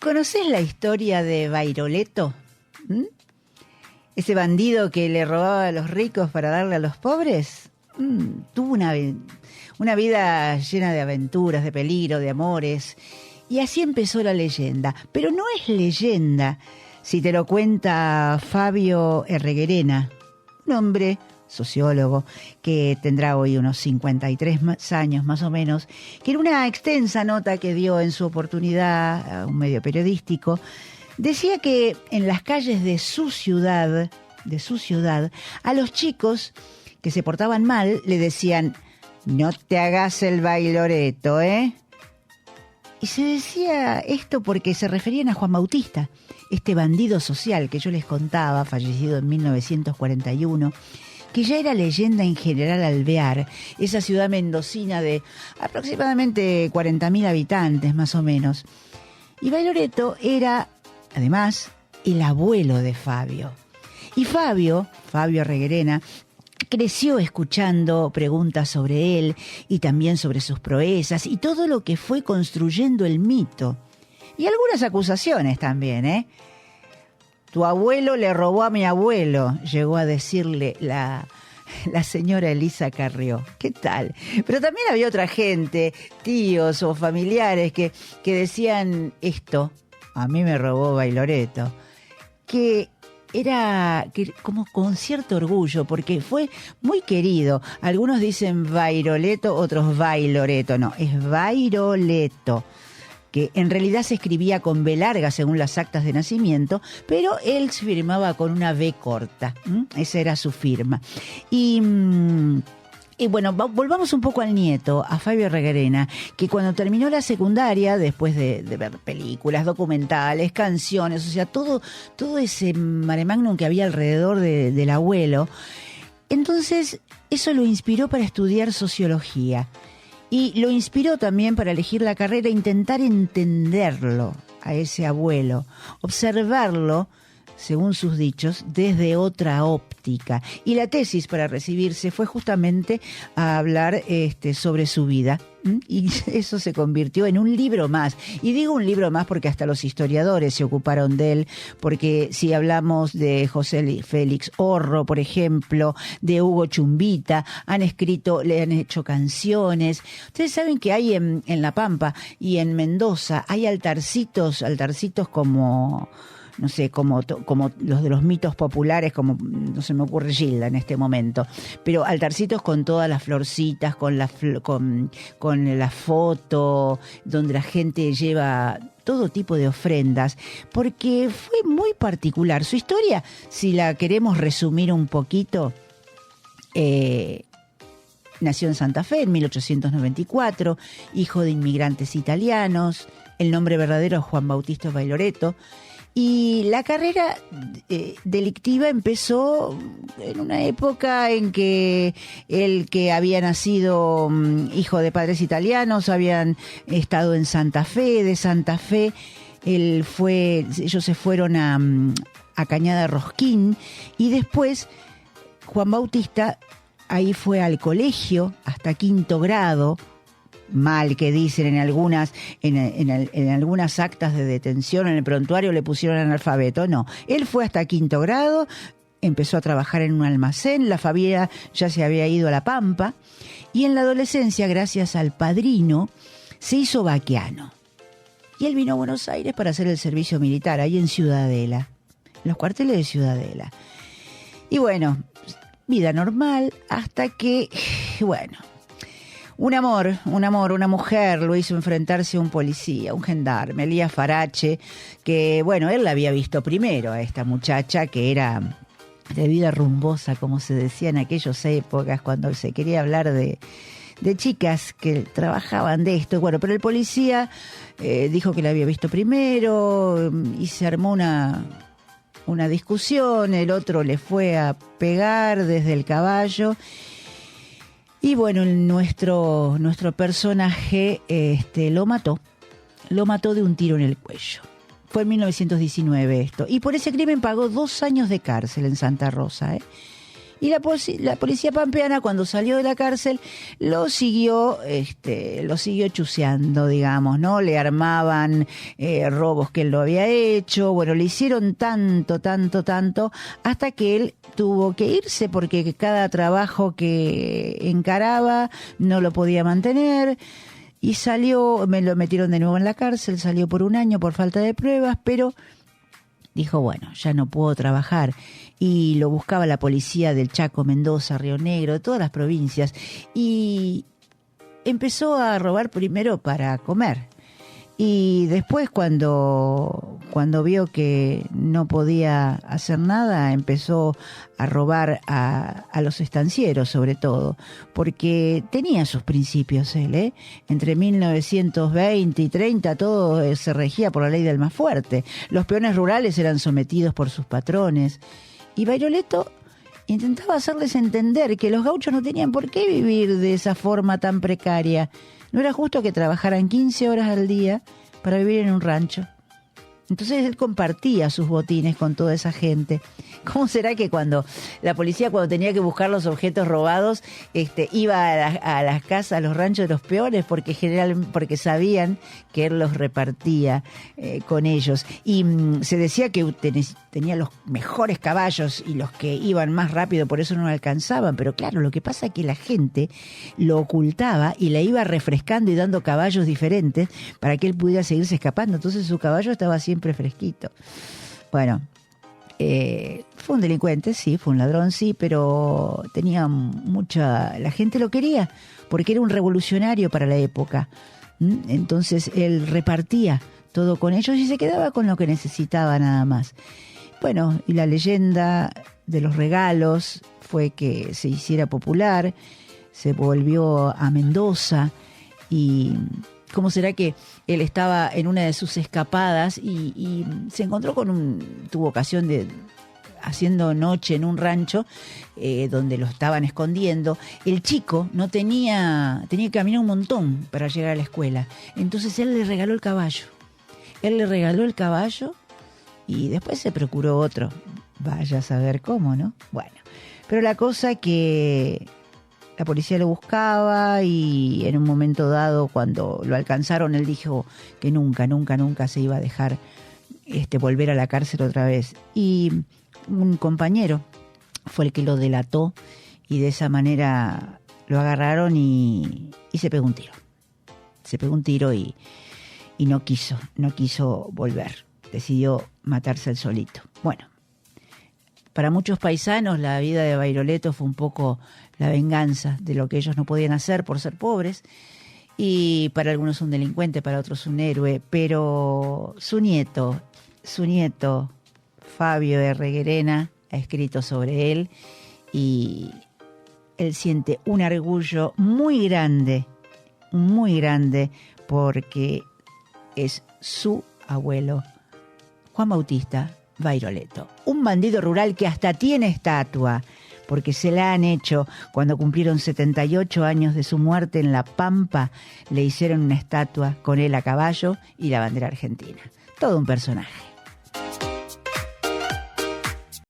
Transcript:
¿Conoces la historia de Bairoleto? ¿Mm? Ese bandido que le robaba a los ricos para darle a los pobres. Tuvo una vida llena de aventuras, de peligro, de amores. Y así empezó la leyenda. Pero no es leyenda si te lo cuenta Fabio Herreguerena, un hombre sociólogo que tendrá hoy unos 53 años más o menos, que en una extensa nota que dio en su oportunidad a un medio periodístico, decía que en las calles de su ciudad, a los chicos que se portaban mal le decían: no te hagas el bailoreto, ¿eh? Y se decía esto porque se referían a Juan Bautista, este bandido social que yo les contaba, fallecido en 1941, que ya era leyenda en General Alvear, esa ciudad mendocina de aproximadamente 40.000 habitantes más o menos. Y Bailoreto era, además, el abuelo de Fabio. Y Fabio Herreguerena, creció escuchando preguntas sobre él y también sobre sus proezas y todo lo que fue construyendo el mito. Y algunas acusaciones también, ¿eh? Tu abuelo le robó a mi abuelo, llegó a decirle la señora Elisa Carrió. ¿Qué tal? Pero también había otra gente, tíos o familiares que decían esto: a mí me robó Bailoreto. Que era como con cierto orgullo, porque fue muy querido. Algunos dicen Bairoleto, otros Bailoreto. No, es Bairoleto, que en realidad se escribía con B larga según las actas de nacimiento, pero él se firmaba con una B corta. Esa era su firma. Y bueno, volvamos un poco al nieto, a Fabio Herreguerena, que cuando terminó la secundaria, después de ver películas, documentales, canciones, o sea, todo ese mare magnum que había alrededor del abuelo, entonces eso lo inspiró para estudiar sociología. Y lo inspiró también para elegir la carrera, intentar entenderlo a ese abuelo, observarlo, según sus dichos, desde otra óptica. Y la tesis para recibirse fue justamente a hablar sobre su vida. Y eso se convirtió en un libro más. Y digo un libro más porque hasta los historiadores se ocuparon de él, porque si hablamos de José Félix Orro, por ejemplo, de Hugo Chumbita, le han hecho canciones. Ustedes saben que hay en La Pampa y en Mendoza, hay altarcitos como, no sé, como los de los mitos populares, como no se me ocurre Gilda en este momento, pero altarcitos con todas las florcitas, con la foto, donde la gente lleva todo tipo de ofrendas, porque fue muy particular. Su historia, si la queremos resumir un poquito, nació en Santa Fe en 1894, hijo de inmigrantes italianos. El nombre verdadero es Juan Bautista Bailoreto. Y la carrera delictiva empezó en una época en que él, que había nacido hijo de padres italianos, habían estado en Santa Fe. De Santa Fe ellos se fueron a Cañada Rosquín, y después Juan Bautista ahí fue al colegio hasta 5º grado. Mal que dicen en algunas actas de detención, en el prontuario le pusieron analfabeto. No, él fue hasta 5º grado, empezó a trabajar en un almacén, la familia ya se había ido a La Pampa, y en la adolescencia, gracias al padrino, se hizo vaqueano. Y él vino a Buenos Aires para hacer el servicio militar, ahí en Ciudadela, en los cuarteles de Ciudadela. Y bueno, vida normal, hasta que, bueno, una mujer lo hizo enfrentarse a un policía, un gendarme, Elías Farache, que, bueno, él la había visto primero a esta muchacha que era de vida rumbosa, como se decía en aquellas épocas, cuando se quería hablar de chicas que trabajaban de esto. Bueno, pero el policía dijo que la había visto primero y se armó una discusión, el otro le fue a pegar desde el caballo. Y bueno, nuestro personaje lo mató de un tiro en el cuello. Fue en 1919 esto. Y por ese crimen pagó 2 años de cárcel en Santa Rosa, Y la policía pampeana, cuando salió de la cárcel, lo siguió chuceando, digamos, ¿no? Le armaban robos que él lo había hecho, bueno, le hicieron tanto, hasta que él tuvo que irse porque cada trabajo que encaraba no lo podía mantener. Y salió, me lo metieron de nuevo en la cárcel, salió por 1 año por falta de pruebas, pero dijo, bueno, ya no puedo trabajar. Y lo buscaba la policía del Chaco, Mendoza, Río Negro, de todas las provincias. Y empezó a robar primero para comer. Y después cuando vio que no podía hacer nada, empezó a robar a los estancieros, sobre todo, porque tenía sus principios él, ¿eh? Entre 1920 y 30 todo se regía por la ley del más fuerte. Los peones rurales eran sometidos por sus patrones. Y Bairoleto intentaba hacerles entender que los gauchos no tenían por qué vivir de esa forma tan precaria. No era justo que trabajaran 15 horas al día para vivir en un rancho. Entonces él compartía sus botines con toda esa gente. ¿Cómo será que cuando la policía, cuando tenía que buscar los objetos robados, iba a las casas, a los ranchos de los peones, porque sabían que él los repartía con ellos? Y se decía que tenía los mejores caballos y los que iban más rápido, por eso no lo alcanzaban. Pero claro, lo que pasa es que la gente lo ocultaba y le iba refrescando y dando caballos diferentes para que él pudiera seguirse escapando. Entonces su caballo estaba siempre fresquito. Bueno, fue un delincuente, sí, fue un ladrón, sí, pero tenía la gente lo quería porque era un revolucionario para la época. Entonces él repartía todo con ellos y se quedaba con lo que necesitaba nada más. Bueno, y la leyenda de los regalos fue que se hiciera popular, se volvió a Mendoza. Y ¿cómo será que él estaba en una de sus escapadas y se encontró tuvo ocasión de, haciendo noche en un rancho donde lo estaban escondiendo? El chico tenía que caminar un montón para llegar a la escuela. Entonces él le regaló el caballo. Y después se procuró otro. Vaya a saber cómo, ¿no? Bueno, pero la cosa que la policía lo buscaba y en un momento dado, cuando lo alcanzaron, él dijo que nunca se iba a dejar volver a la cárcel otra vez. Y un compañero fue el que lo delató y de esa manera lo agarraron y se pegó un tiro. Se pegó un tiro y no quiso volver. Decidió matarse él solito. Bueno, para muchos paisanos la vida de Bairoleto fue un poco la venganza de lo que ellos no podían hacer por ser pobres, y para algunos un delincuente, para otros un héroe, pero su nieto Fabio R. Guerena ha escrito sobre él y él siente un orgullo muy grande porque es su abuelo, Juan Bautista Bairoleto, un bandido rural que hasta tiene estatua, porque se la han hecho cuando cumplieron 78 años de su muerte en La Pampa. Le hicieron una estatua con él a caballo y la bandera argentina. Todo un personaje.